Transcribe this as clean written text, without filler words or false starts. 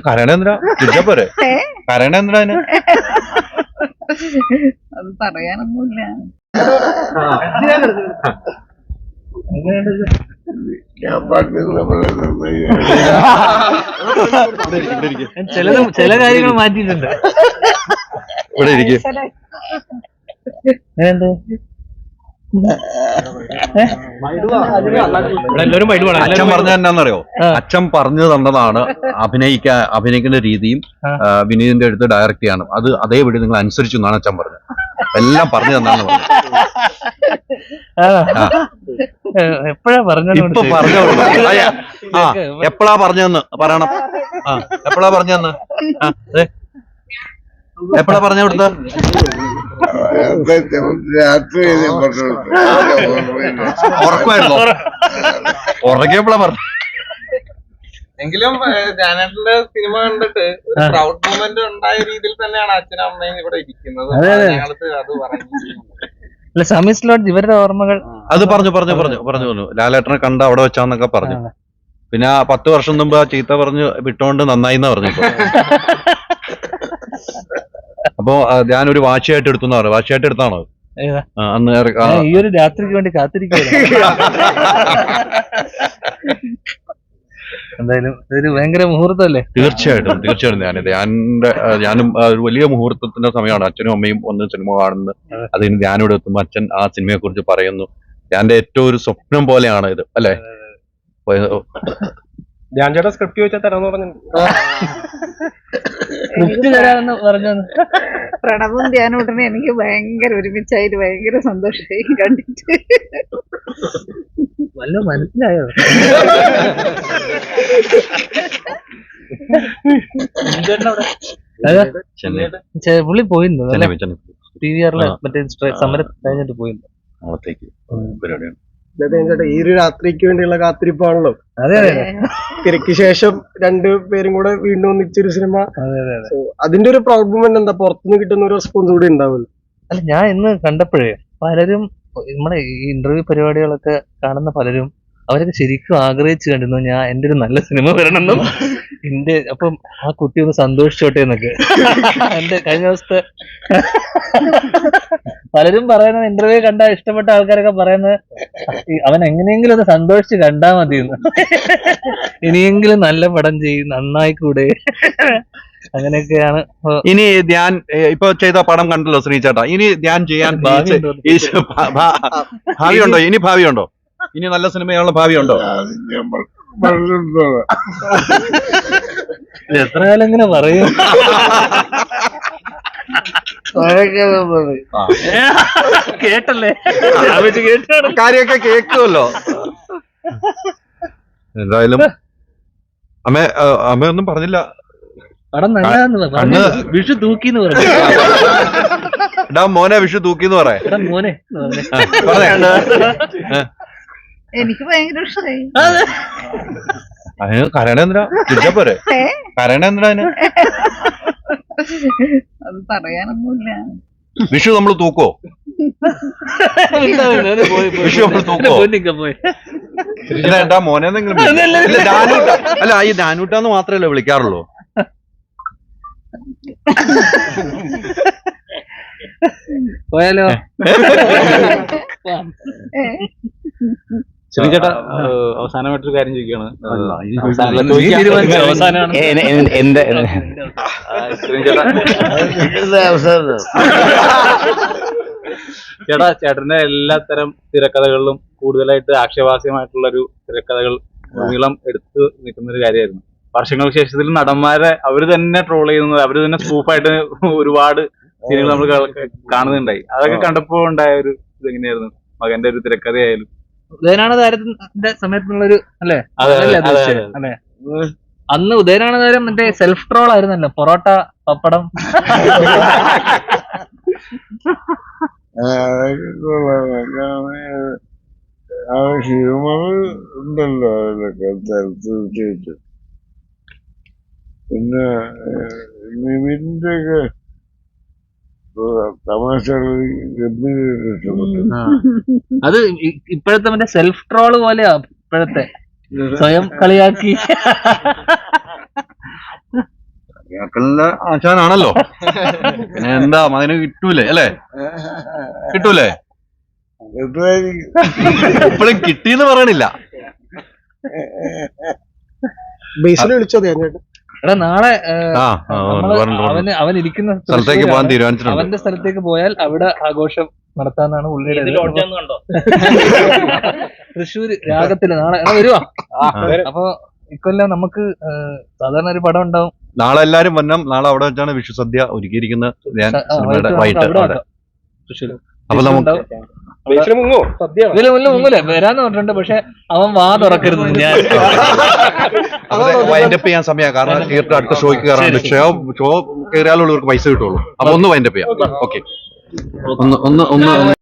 കരണേന്ദ്ര പോരെ കരണേന്ദ്ര അത് പറയാനൊന്നുമില്ല. ചില കാര്യങ്ങൾ മാറ്റിയിട്ടുണ്ട്. ഇവിടെ ഇരിക്കും. അച്ഛൻ പറഞ്ഞ എന്നാന്നറിയോ? അച്ഛൻ പറഞ്ഞു തന്നതാണ് അഭിനയിക്കേണ്ട രീതിയും വിനീതിന്റെ അടുത്ത് ഡയറക്റ്റ് ചെയ്യണം. അത് അതേപടി നിങ്ങൾ അനുസരിച്ചു എന്നാണ് അച്ഛൻ പറഞ്ഞത്. എല്ലാം പറഞ്ഞു തന്നാണ് പറഞ്ഞത്. എപ്പോഴാ പറഞ്ഞത്? ഇപ്പൊ പറഞ്ഞു. എപ്പോഴാ പറഞ്ഞതെന്ന് പറയണം. എപ്പോഴാ പറഞ്ഞതെന്ന് എപ്പോഴാ പറഞ്ഞു കൊടുത്തത്? ഉറക്കമായിരുന്നോ? ഉറങ്ങിയപ്പോഴാ പറഞ്ഞു. എങ്കിലും ജാനേട്ടന്റെ സിനിമ കണ്ടിട്ട് ഒരു പ്രൗഡ് മൊമെന്റ് ഉണ്ടായ രീതിയിൽ തന്നെയാണ് അച്ഛനും അമ്മയും ഇവിടെ ഇരിക്കുന്നത്. ഞങ്ങൾക്ക് അത് പറഞ്ഞു. സമി സ്ലോട്ട് ഇവരുടെ ഓർമ്മകൾ അത് പറഞ്ഞു ലാലേട്ടനെ കണ്ട അവിടെ വെച്ചാന്നൊക്കെ പറഞ്ഞു. പിന്നെ 10 വർഷം മുമ്പ് ആ ചീത്ത പറഞ്ഞു വിട്ടോണ്ട് നന്നായി എന്നാ പറഞ്ഞു. അപ്പൊ ഞാനൊരു വാശിയായിട്ട് എടുത്തു. വാശിയായിട്ട് എടുത്താണോ അന്ന്? ഈ ഒരു രാത്രിക്ക് വേണ്ടി കാത്തിരിക്കുകയാണ്. എന്തായാലും ഇതൊരു ഭയങ്കര മുഹൂർത്തമല്ലേ? തീർച്ചയായിട്ടും ഞാനും ഒരു വലിയ മുഹൂർത്തത്തിന്റെ സമയമാണ്. അച്ഛനും അമ്മയും ഒന്ന് സിനിമ കാണുന്നത്. അതിന് ഞാനിവിടെ എത്തുമ്പോ അച്ഛൻ ആ സിനിമയെ കുറിച്ച് പറയുന്നു. ഞാന്റെ ഏറ്റവും ഒരു സ്വപ്നം പോലെയാണ് ഇത്, അല്ലെ? ധ്യാൻ ചേട്ടാ സ്ക്രിപ്റ്റ് ചോദിച്ചാൽ തരാന്ന് പറഞ്ഞു. പ്രണവും ധ്യാനൂട്ടനെ എനിക്ക് ഭയങ്കര ഒരുമിച്ചായിട്ട് ഭയങ്കര സന്തോഷമായി കണ്ടിട്ട്. വല്ല മനസ്സിലായോ? പുള്ളി പോയിരുന്നു PVR മറ്റേ സമരം കഴിഞ്ഞിട്ട് പോയിരുന്നു. ഈ ഒരു രാത്രിക്ക് വേണ്ടിയുള്ള കാത്തിരിപ്പാണല്ലോ. അതെ തിരക്ക് ശേഷം രണ്ടുപേരും കൂടെ വീണ്ടും ഒന്നിച്ചൊരു സിനിമ. അതിന്റെ ഒരു പ്രൗഡ് മൊമെന്റ് എന്താ? പുറത്തുനിന്ന് കിട്ടുന്ന ഒരു റെസ്പോൺസ് കൂടി ഉണ്ടാവില്ല. അല്ല, ഞാൻ ഇന്ന് കണ്ടപ്പോഴേ പലരും നമ്മുടെ ഈ ഇന്റർവ്യൂ പരിപാടികളൊക്കെ കാണുന്ന പലരും അവരൊക്കെ ശരിക്കും ആഗ്രഹിച്ചു കണ്ടിരുന്നു ഞാൻ എന്റെ ഒരു നല്ല സിനിമ വരണമെന്നും അപ്പം ആ കുട്ടി ഒന്ന് സന്തോഷിച്ചോട്ടെ എന്നൊക്കെ. എന്റെ കഴിഞ്ഞ ദിവസത്തെ പലരും പറയുന്നത്, ഇന്റർവ്യൂ കണ്ട ഇഷ്ടപ്പെട്ട ആൾക്കാരൊക്കെ പറയുന്നത് അവൻ എങ്ങനെയെങ്കിലും ഒന്ന് സന്തോഷിച്ച് കണ്ടാ മതിയെന്ന്. ഇനിയെങ്കിലും നല്ല പടം ചെയ്യും, നന്നായിക്കൂടെ, അങ്ങനെയൊക്കെയാണ്. ഇനി ധ്യാൻ ഇപ്പൊ ചെയ്ത പടം കണ്ടല്ലോ ശ്രീചേട്ടാ. ഇനി ധ്യാൻ ചെയ്യാൻ ഭാവിയുണ്ടോ? ഇനി ഭാവിയുണ്ടോ? ഇനി നല്ല സിനിമയുള്ള ഭാവിയുണ്ടോ? എത്ര കാലം ഇങ്ങനെ പറയും? കേട്ടല്ലേ? കാര്യമൊക്കെ കേൾക്കുമല്ലോ. എന്തായാലും അമ്മയൊന്നും പറഞ്ഞില്ല. പടം നല്ലതാന്ന് വിഷു തൂക്കിന്ന് പറഞ്ഞു. എടാ മോനെ വിഷു തൂക്കിന്ന് പറയാ. മോനെ എനിക്ക് ഭയങ്കര ഇഷ്ടമായി. അതിന് കരണേന്ദ്ര പോരെ കരണേന്ദ്ര അത് പറയാനൊന്നുമില്ല. വിഷു നമ്മള് തൂക്കോ? വിഷു നമ്മള് തൂക്കോ? എന്താ മോനെന്തെങ്കിലും അല്ല, ഈ ദാനൂട്ടാന്ന് മാത്രല്ലേ വിളിക്കാറുള്ളൂ. പോയാലോ? ശ്രീചേട്ടാ, അവസാനമായിട്ടൊരു കാര്യം ചോദിക്കുകയാണ്. ചേട്ടാ, ചേട്ടന്റെ എല്ലാത്തരം തിരക്കഥകളിലും കൂടുതലായിട്ട് ആക്ഷേപാസ്യമായിട്ടുള്ള ഒരു തിരക്കഥകൾ നീളം എടുത്തു നിൽക്കുന്ന ഒരു കാര്യമായിരുന്നു. വർഷങ്ങൾക്ക് ശേഷത്തിൽ നടന്മാരെ അവര് തന്നെ ട്രോൾ ചെയ്യുന്നത്, അവര് തന്നെ സ്കൂപ്പായിട്ട് ഒരുപാട് സീനുകൾ നമ്മൾ കാണുന്നുണ്ടായി. അതൊക്കെ കണ്ടപ്പോ ഉണ്ടായ ഒരു ഇതെങ്ങനെയായിരുന്നു? മകന്റെ ഒരു തിരക്കഥയായാലും ഉദയനാണ് താരത്തിന്റെ സമയത്തുള്ളൊരു അല്ലേ? അല്ലെ, അന്ന് ഉദയനാണ് താരം മറ്റേ സെൽഫ് ട്രോൾ ആയിരുന്നല്ലോ, പൊറോട്ട പപ്പടം. ഹ്യൂമർ ഉണ്ടല്ലോ അതിലൊക്കെ തീർച്ചയായിട്ടും. പിന്നെ നിവിന്റെ ഒക്കെ തമാശകൾ ഗംഭീരമായിട്ട് ഇഷ്ടപ്പെട്ടു. അത് ഇപ്പോഴത്തെ മറ്റേ സെൽഫ് ട്രോള് പോലെയാ ഇപ്പോഴത്തെ, സ്വയം കളിയാക്കി. ബേക്കലിന്റെ ആശാനാണല്ലോ. പിന്നെ എന്താ മകന് കിട്ടൂലേ അല്ലേ? കിട്ടൂലേ? ഇപ്പോഴും കിട്ടിയെന്ന് പറയണില്ല. ബേസിൽ വിളിച്ചോ തേങ്ങായിട്ട്? എടാ നാളെ അവൻ ഇരിക്കുന്ന സ്ഥലത്തേക്ക് പോകാൻ തീരുമാനിച്ചിട്ടുണ്ട്. അവന്റെ സ്ഥലത്തേക്ക് പോയാൽ അവിടെ ആഘോഷം നടത്താന്നാണ് പുള്ളിയുടെ. തൃശ്ശൂര് രാഗത്തില് നാളെ വരുവാ. അപ്പൊ ഇക്കൊല്ലം നമുക്ക് സാധാരണ ഒരു പടം ഉണ്ടാവും. നാളെ എല്ലാരും വന്നം. നാളെ അവിടെ വെച്ചാണ് വിഷുസദ്യ ഒരുക്കിയിരിക്കുന്നത്. ഞാൻ സിനിമയുടെ വൈകിട്ട് അപ്പൊ നമുക്ക് മുങ്ങൂല വരാന്ന് പറഞ്ഞിട്ടുണ്ട്. പക്ഷെ അവൻ വാ തുറക്കരുത്. ഞാൻ വൈൻഡപ്പ് ചെയ്യാൻ സമയമാണ്. കാരണം തിയേറ്റർ അടുത്ത ഷോയ്ക്ക് കയറാണ്ട് ഷോ കയറിയാലുള്ളവർക്ക് പൈസ കിട്ടുള്ളൂ. അപ്പൊ ഒന്ന് വൈൻഡപ്പ് ചെയ്യാം. ഓക്കെ, ഒന്ന്